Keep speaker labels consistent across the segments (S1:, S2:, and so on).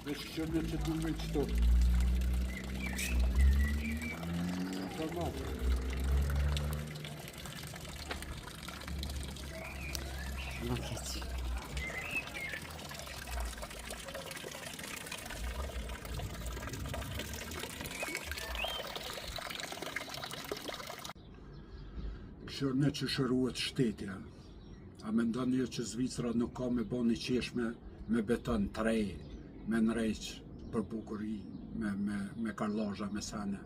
S1: Veç që me që du me qëto. Normal.
S2: Nuk e që.
S1: Këshërë që shëruhet shtetja. A me ndonë jo që Zvicra nuk ka me bo një qeshme me beton të rej, me nrejq për bukuri, me karlazha, me sene,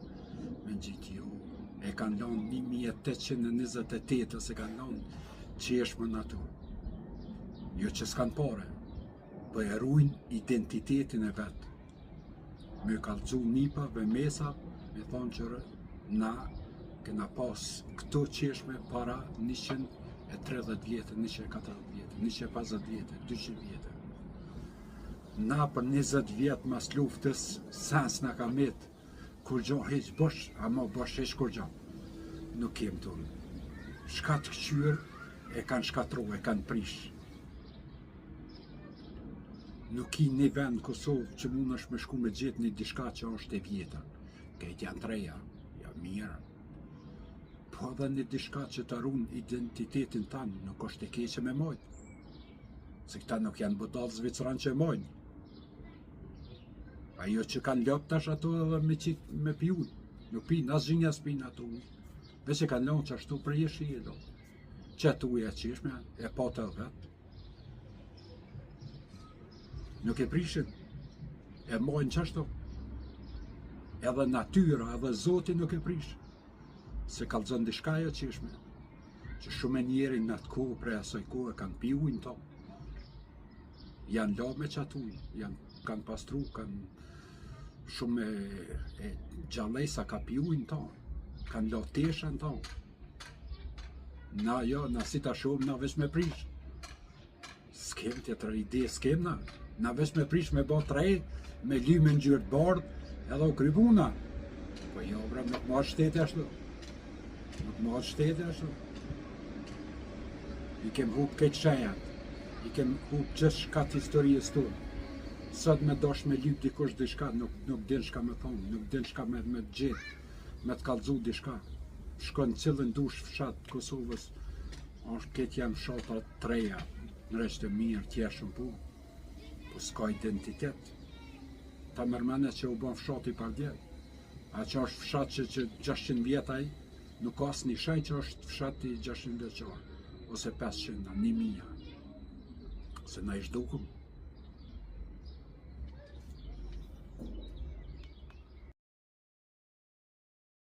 S1: me gjitë ju. E kanë lanë 1828 se kanë lanë qeshmën ato. Jo që s'kanë pare, po e rujnë identitetin e vetë. Me kalëgju nipave, mesa, me thonë që na kena pas këto qeshme para 130 vjetë, 140 vjetë, 150 vjetë, 200 vjetë. Na për 20 vjetë mas luftës, sens na ka metë, kur gjo heq bosh, ama bosh heq kur gjo. Nuk kem tonë. Shkat këqyr e kanë shkatru, e kanë prish. Nuk i një vend Kosovë që mund është me shku me gjithë një dishka që është e vjetër. Kejt janë treja, janë mirë. Po edhe një dishka që të runë identitetin tanë, nuk është e keqe me mojtë. Se këta nuk janë budallë Zvicran që e mojnë. Ajo që kanë lopë tash ato edhe me pijun. Nuk pinë, as gjinja s'pinë ato. Veç e kanë lonë që ashtu për jeshi e do. Që ato e qeshme, e patë e vetë. Nuk e prishin, e mojnë qashtu. Edhe natyra, edhe Zoti nuk e prish. Se kalëzën dishka e qeshme. Që shumë e njerin në atë kohë, prej asoj kohë, kanë pi ujnë to. Janë la me qatë ujnë, kanë pastru, kanë shumë e gjallesa ka pi ujnë to. Kanë la tesha në to. Na jo, na si ta shumë, na veç me prish. S'kem tjetër ide, s'kem na. Na veç me prish me bo trej, me lyme në gjyrë të bardh, edhe u krybuna. Po jo, bra, nuk ma shtete ashtu. Nuk ma shtete ashtu. I kem hup këtë shenjat. I kem hup gjithë shkat historijës tonë. Sot me dosh me lyp dikush dishka, nuk din shka me thonë, nuk din shka me gjithë, me të kalëzu dishka. Shkon cilën dush fshat Kosovës, është këtë janë fshata treja, në reshtë e mirë, tjerë shumë punë. Po s'ka identitet. Ta mërmene që u bon fshati par djerë. A që është fshat që 600 vjetaj, nuk ka asë një shaj që është fshati 600 vjeqar, ose 500, 1000. Se na ishtë dukum.